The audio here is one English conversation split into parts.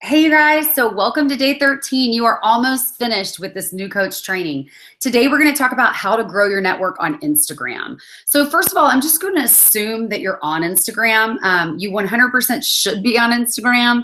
Hey you guys, so welcome to day 13. You are almost finished with this new coach training. Today we're going to talk about how to grow your network on Instagram. So first of all, I'm just going to assume that you're on Instagram. You 100% should be on Instagram,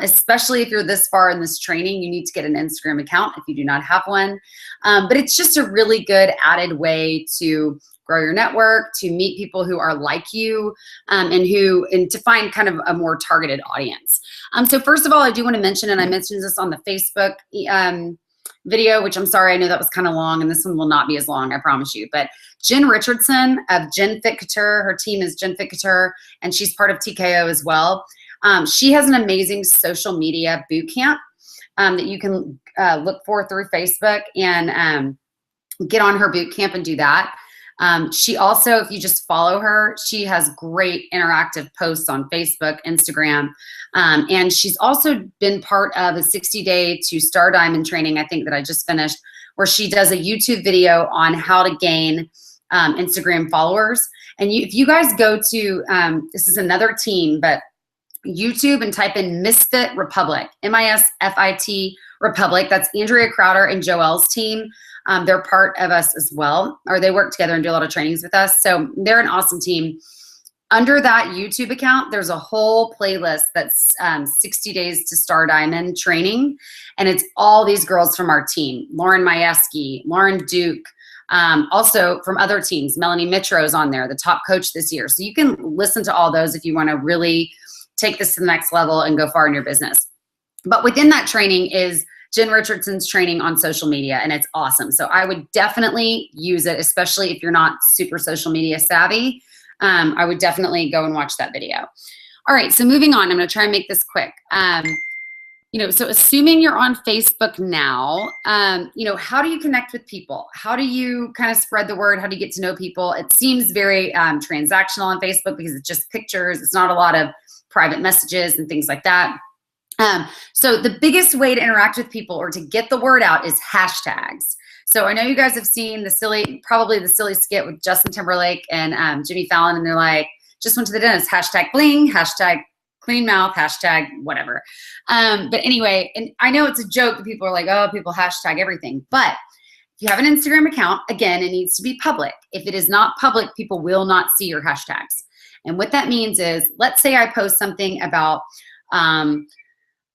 especially if you're this far in this training. You need to get an Instagram account if you do not have one. But it's just a really good added way to grow your network, to meet people who are like you, and to find kind of a more targeted audience. So first of all, I do want to mention, and I mentioned this on the Facebook video, which I'm sorry, I know that was kind of long, and this one will not be as long, I promise you. But Jen Richardson of Jen Fit Couture, her team is Jen Fit Couture, and she's part of TKO as well. She has an amazing social media boot camp that you can look for through Facebook and get on her boot camp and do that. She also, if you just follow her, she has great interactive posts on Facebook, Instagram, and she's also been part of a 60-day to Star Diamond training, I think that I just finished, where she does a YouTube video on how to gain Instagram followers. And if you guys go to, this is another team, but YouTube and type in Misfit Republic, MISFIT Republic, that's Andrea Crowder and Joelle's team. They're part of us as well, or they work together and do a lot of trainings with us. So they're an awesome team. Under that YouTube account, there's a whole playlist that's 60 Days to Star Diamond training. And it's all these girls from our team, Lauren Majewski, Lauren Duke, also from other teams. Melanie Mitro's on there, the top coach this year. So you can listen to all those if you want to really take this to the next level and go far in your business. But within that training is Jen Richardson's training on social media, and it's awesome. So I would definitely use it, especially if you're not super social media savvy. I would definitely go and watch that video. All right, so moving on, I'm gonna try and make this quick. So assuming you're on Facebook now, how do you connect with people? How do you kind of spread the word? How do you get to know people? It seems very transactional on Facebook because it's just pictures. It's not a lot of private messages and things like that. So the biggest way to interact with people or to get the word out is hashtags. So I know you guys have seen probably the silly skit with Justin Timberlake and Jimmy Fallon, and they're like, just went to the dentist, hashtag bling, hashtag clean mouth, hashtag whatever. But anyway, and I know it's a joke that people are like, oh, people hashtag everything. But if you have an Instagram account, again, it needs to be public. If it is not public, people will not see your hashtags. And what that means is, let's say I post something about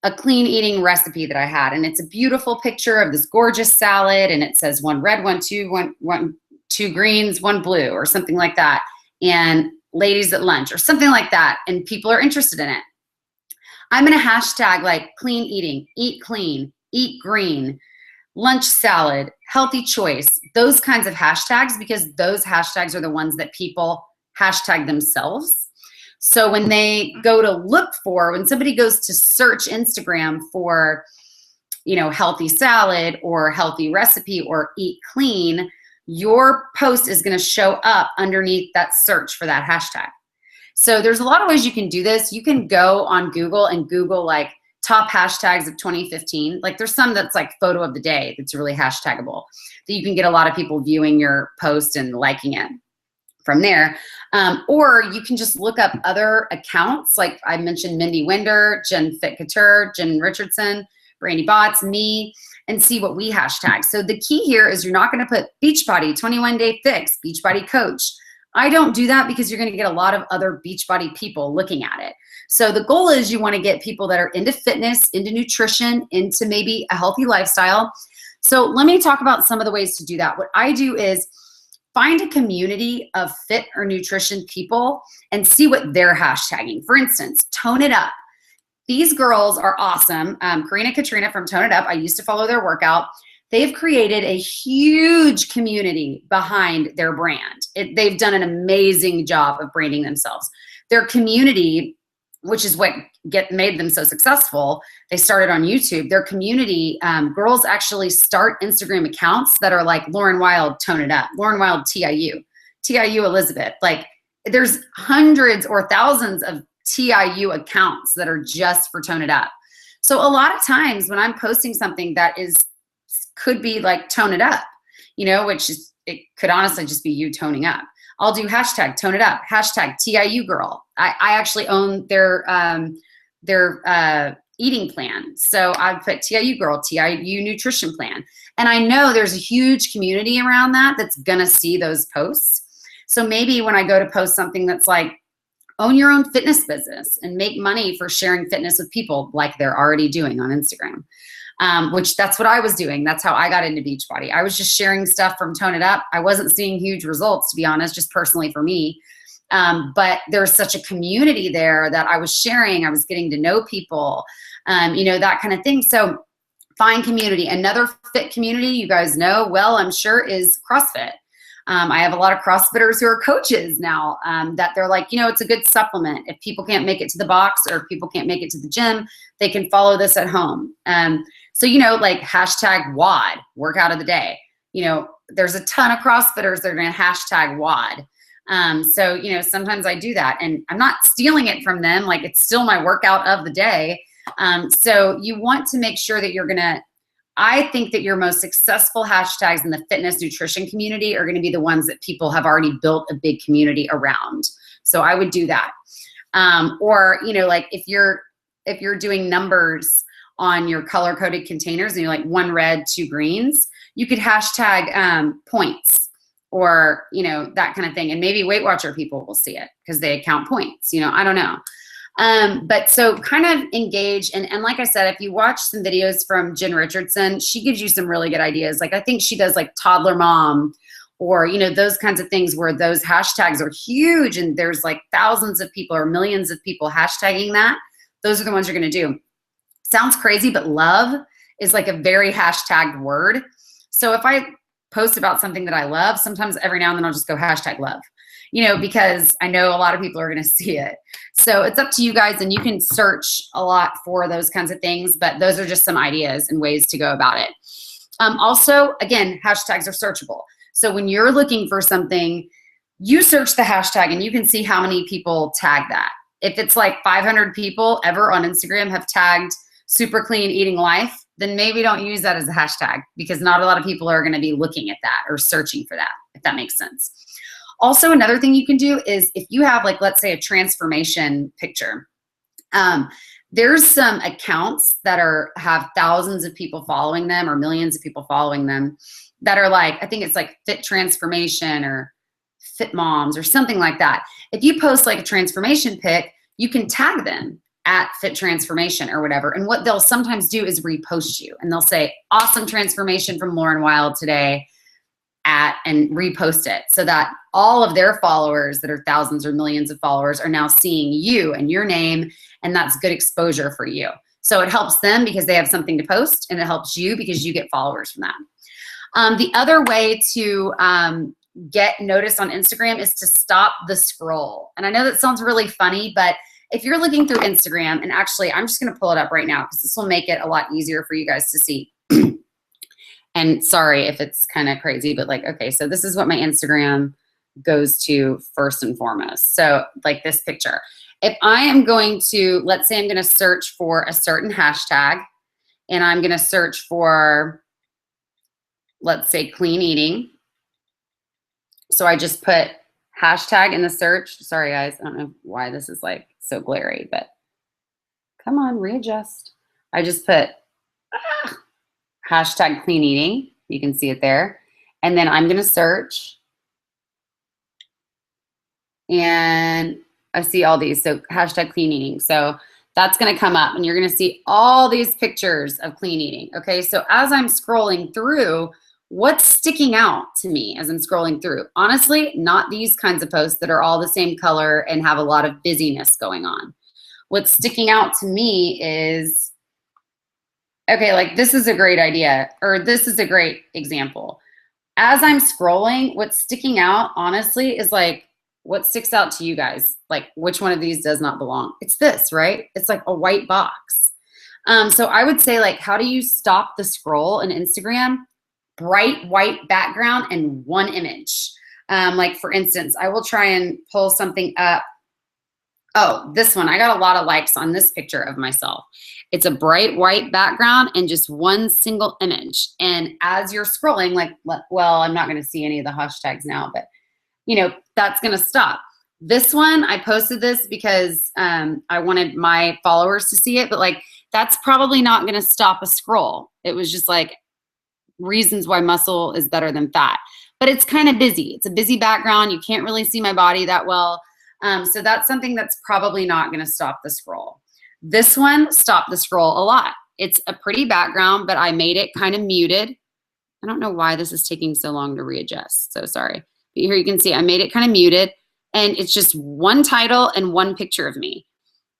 a clean eating recipe that I had, and it's a beautiful picture of this gorgeous salad, and it says one red, two greens, one blue, or something like that, and ladies at lunch, or something like that, and people are interested in it. I'm gonna hashtag like clean eating, eat clean, eat green, lunch salad, healthy choice, those kinds of hashtags, because those hashtags are the ones that people hashtag themselves. So when they go to look for, when somebody goes to search Instagram for, healthy salad or healthy recipe or eat clean, your post is going to show up underneath that search for that hashtag. So there's a lot of ways you can do this. You can go on Google and Google like top hashtags of 2015. Like there's some that's like photo of the day that's really hashtagable, that you can get a lot of people viewing your post and liking it from there. Or you can just look up other accounts. Like I mentioned, Mindy Winder, Jen Fit Couture, Jen Richardson, Brandy Botts, me, and see what we hashtag. So the key here is you're not going to put Beachbody 21-day fix, Beachbody coach. I don't do that because you're going to get a lot of other Beachbody people looking at it. So the goal is you want to get people that are into fitness, into nutrition, into maybe a healthy lifestyle. So let me talk about some of the ways to do that. What I do is find a community of fit or nutrition people and see what they're hashtagging. For instance, Tone It Up. These girls are awesome. Karina Katrina from Tone It Up, I used to follow their workout. They've created a huge community behind their brand. They've done an amazing job of branding themselves. Their community, which is what made them so successful, they started on YouTube. Their community, girls actually start Instagram accounts that are like Lauren Wilde, Tone It Up, Lauren Wilde, TIU Elizabeth. Like there's hundreds or thousands of TIU accounts that are just for Tone It Up. So a lot of times when I'm posting something that could be like Tone It Up, it could honestly just be you toning up. I'll do hashtag Tone It Up, hashtag TIU girl. I actually own their eating plan. So I've put TIU girl, TIU nutrition plan. And I know there's a huge community around that that's going to see those posts. So maybe when I go to post something that's like, own your own fitness business and make money for sharing fitness with people like they're already doing on Instagram, which that's what I was doing. That's how I got into Beachbody. I was just sharing stuff from Tone It Up. I wasn't seeing huge results, to be honest, just personally for me. But there's such a community there that I was sharing. I was getting to know people, you know, that kind of thing. So find community. Another fit community you guys know well, I'm sure, is CrossFit. I have a lot of CrossFitters who are coaches now that they're like, you know, it's a good supplement. If people can't make it to the box or if people can't make it to the gym, they can follow this at home. So, you know, like hashtag WOD, workout of the day. You know, there's a ton of CrossFitters that are going to hashtag WOD. So, you know, sometimes I do that and I'm not stealing it from them. Like it's still my workout of the day. So you want to make sure that you're going to, I think that your most successful hashtags in the fitness nutrition community are going to be the ones that people have already built a big community around. So I would do that. Or, you know, like if you're doing numbers on your color coded containers and you're like 1 red, 2 greens, you could hashtag points or, you know, that kind of thing. And maybe Weight Watcher people will see it because they count points, you know, I don't know. But so kind of engage. And like I said, if you watch some videos from Jen Richardson, she gives you some really good ideas. Like I think she does like toddler mom or, you know, those kinds of things where those hashtags are huge and there's like thousands of people or millions of people hashtagging that. Those are the ones you're going to do. Sounds crazy, but love is like a very hashtagged word. So if I post about something that I love, sometimes every now and then I'll just go hashtag love. You know, because I know a lot of people are going to see it. So it's up to you guys and you can search a lot for those kinds of things, but those are just some ideas and ways to go about it. Also, again, hashtags are searchable. So when you're looking for something, you search the hashtag and you can see how many people tag that. If it's like 500 people ever on Instagram have tagged super clean eating life, then maybe don't use that as a hashtag because not a lot of people are going to be looking at that or searching for that, if that makes sense. Also, another thing you can do is if you have like, let's say a transformation picture, there's some accounts that have thousands of people following them or millions of people following them that are like, I think it's like Fit Transformation or Fit Moms or something like that. If you post like a transformation pic, you can tag them at Fit Transformation or whatever. And what they'll sometimes do is repost you and they'll say, awesome transformation from Lauren Wilde today. And repost it so that all of their followers that are thousands or millions of followers are now seeing you and your name, and that's good exposure for you. So it helps them because they have something to post, and it helps you because you get followers from that. The other way to get noticed on Instagram is to stop the scroll. And I know that sounds really funny, but if you're looking through Instagram, and actually I'm just going to pull it up right now because this will make it a lot easier for you guys to see. And sorry if it's kind of crazy, but like, okay, so this is what my Instagram goes to first and foremost. So like this picture, if I am going to, let's say I'm going to search for a certain hashtag and I'm going to search for, let's say clean eating. So I just put hashtag in the search. Sorry guys, I don't know why this is like so glary, but come on, readjust. I just put, hashtag clean eating. You can see it there. And then I'm going to search. And I see all these. So hashtag clean eating. So that's going to come up and you're going to see all these pictures of clean eating. Okay. So as I'm scrolling through, what's sticking out to me as I'm scrolling through? Honestly, not these kinds of posts that are all the same color and have a lot of busyness going on. What's sticking out to me is, okay, like this is a great idea, or this is a great example. As I'm scrolling, what's sticking out, honestly, is like, what sticks out to you guys? Like, which one of these does not belong? It's this, right? It's like a white box. So I would say, like, how do you stop the scroll in Instagram? Bright white background and one image. Like, for instance, I will try and pull something up. Oh, this one. I got a lot of likes on this picture of myself. It's a bright white background and just one single image. And as you're scrolling, like, well, I'm not going to see any of the hashtags now, but, you know, that's going to stop. This one, I posted this because I wanted my followers to see it. But, like, that's probably not going to stop a scroll. It was just like reasons why muscle is better than fat. But it's kind of busy. It's a busy background. You can't really see my body that well. So that's something that's probably not going to stop the scroll. This one stopped the scroll a lot. It's a pretty background, but I made it kind of muted. I don't know why this is taking so long to readjust. So sorry. But here you can see I made it kind of muted, and it's just one title and one picture of me.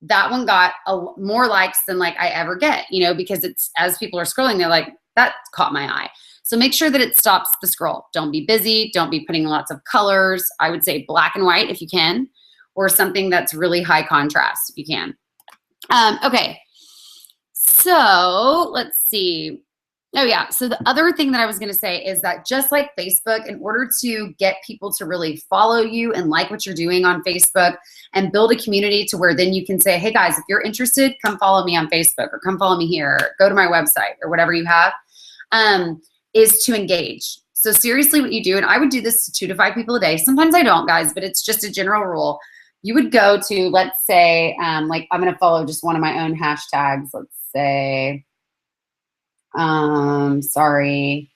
That one got more likes than like I ever get, you know, because it's, as people are scrolling, they're like, that caught my eye. So make sure that it stops the scroll. Don't be busy. Don't be putting lots of colors. I would say black and white if you can, or something that's really high contrast if you can. Okay. So let's see. Oh yeah. So the other thing that I was going to say is that just like Facebook, in order to get people to really follow you and like what you're doing on Facebook and build a community to where then you can say, hey guys, if you're interested, come follow me on Facebook, or come follow me here, or go to my website, or whatever you have, is to engage. So seriously what you do, and I would do this to 2 to 5 people a day. Sometimes I don't, guys, but it's just a general rule. You would go to, let's say, like I'm going to follow just one of my own hashtags. Let's say, sorry.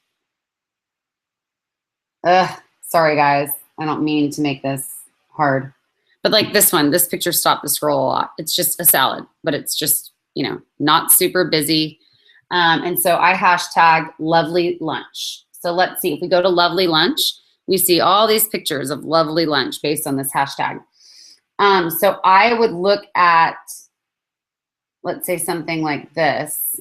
Sorry guys. I don't mean to make this hard, but like this one, this picture stopped the scroll a lot. It's just a salad, but it's just, you know, not super busy. And so I hashtag lovely lunch. So let's see, if we go to lovely lunch, we see all these pictures of lovely lunch based on this hashtag. So I would look at, let's say something like this.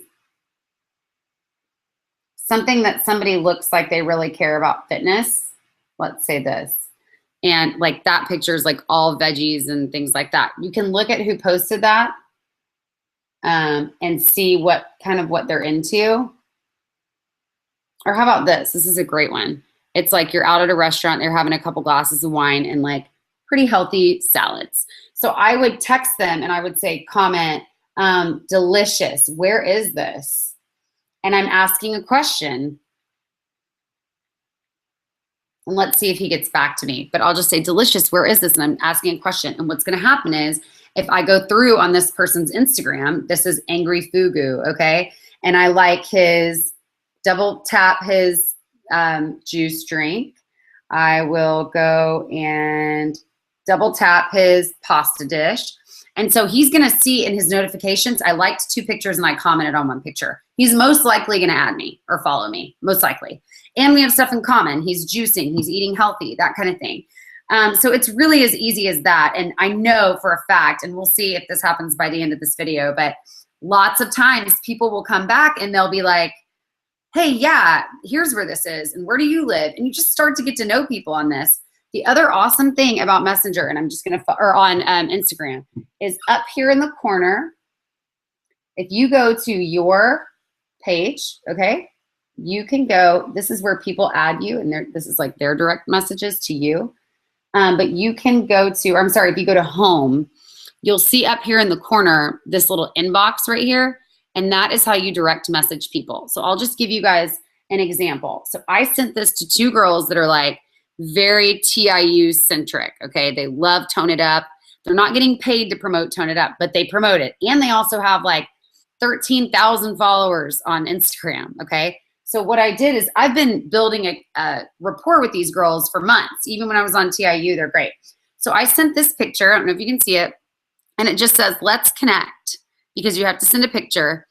Something that somebody looks like they really care about fitness. Let's say this. And like that picture is like all veggies and things like that. You can look at who posted that and see what kind of what they're into. Or how about this? This is a great one. It's like you're out at a restaurant, they're having a couple glasses of wine and like pretty healthy salads. So I would text them and I would say, comment, delicious, where is this? And I'm asking a question. And let's see if he gets back to me. But I'll just say, delicious, where is this? And I'm asking a question. And what's going to happen is if I go through on this person's Instagram, this is Angry Fugu, okay? And I like his, double tap his juice drink. I will go and double tap his pasta dish. And so he's going to see in his notifications, I liked 2 pictures and I commented on 1 picture. He's most likely going to add me or follow me, most likely. And we have stuff in common. He's juicing, he's eating healthy, that kind of thing. So it's really as easy as that. And I know for a fact, and we'll see if this happens by the end of this video, but lots of times people will come back and they'll be like, hey, yeah, here's where this is. And where do you live? And you just start to get to know people on this. The other awesome thing about Messenger, and I'm just going to, or on Instagram, is up here in the corner, if you go to your page, okay, you can go, this is where people add you, and this is like their direct messages to you. But you can go to, or I'm sorry, if you go to home, you'll see up here in the corner, this little inbox right here, and that is how you direct message people. So I'll just give you guys an example. So I sent this to 2 girls that are like very TIU centric, okay? They love Tone It Up. They're not getting paid to promote Tone It Up, but they promote it. And they also have like 13,000 followers on Instagram, okay? So what I did is I've been building a rapport with these girls for months. Even when I was on TIU, they're great. So I sent this picture, I don't know if you can see it, and it just says, let's connect, because you have to send a picture.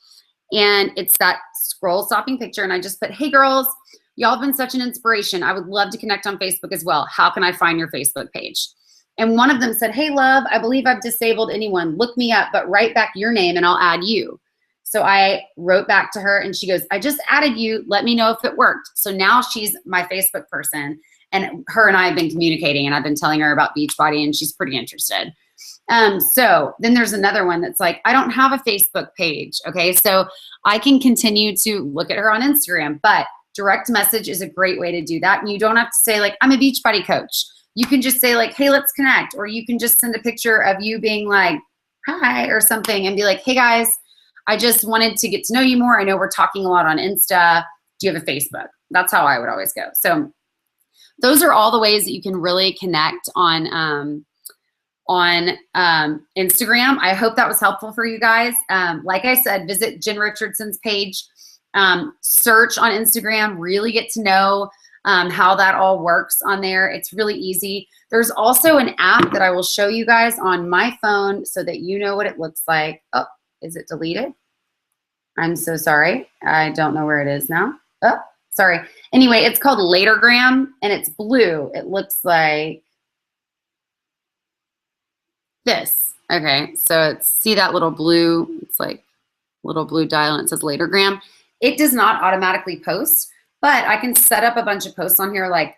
And it's that scroll stopping picture. And I just put, hey girls, y'all have been such an inspiration. I would love to connect on Facebook as well. How can I find your Facebook page? And one of them said, hey love, I believe I've disabled anyone. Look me up, but write back your name and I'll add you. So I wrote back to her and she goes, I just added you. Let me know if it worked. So now she's my Facebook person, and her and I have been communicating, and I've been telling her about Beachbody, and she's pretty interested. So then there's another one that's like, I don't have a Facebook page. Okay. So I can continue to look at her on Instagram, but direct message is a great way to do that. And you don't have to say like, I'm a Beachbody coach. You can just say like, hey, let's connect. Or you can just send a picture of you being like, hi, or something, and be like, hey guys, I just wanted to get to know you more. I know we're talking a lot on Insta. Do you have a Facebook? That's how I would always go. So those are all the ways that you can really connect on on Instagram. I hope that was helpful for you guys. Like I said, visit Jen Richardson's page, search on Instagram, really get to know how that all works on there. It's really easy. There's also an app that I will show you guys on my phone so that you know what it looks like. Oh, is it deleted? I'm so sorry. I don't know where it is now. Oh, sorry. Anyway, it's called Latergram, and it's blue. It looks like this. Okay, so it's, see that little blue, it's like little blue dial, and it says Latergram. It does not automatically post, but I can set up a bunch of posts on here like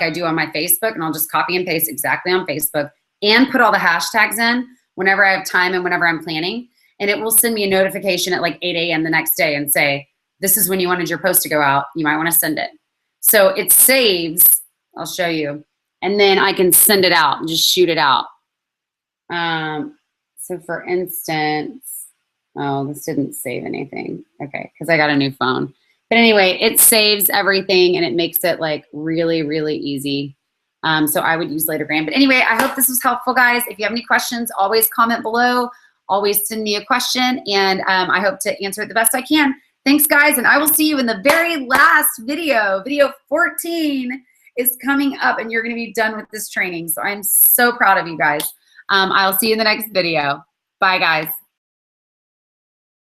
I do on my Facebook, and I'll just copy and paste exactly on Facebook and put all the hashtags in whenever I have time and whenever I'm planning. And it will send me a notification at like 8 a.m. the next day and say, this is when you wanted your post to go out. You might want to send it. So it saves, I'll show you, and then I can send it out and just shoot it out. So for instance, oh, this didn't save anything. Okay, because I got a new phone. But anyway, it saves everything and it makes it like really, really easy. So I would use Latergram. But anyway, I hope this was helpful, guys. If you have any questions, always comment below. Always send me a question, and I hope to answer it the best I can. Thanks, guys, and I will see you in the very last video. Video 14 is coming up, and you're going to be done with this training. So I'm so proud of you guys. I'll see you in the next video. Bye, guys.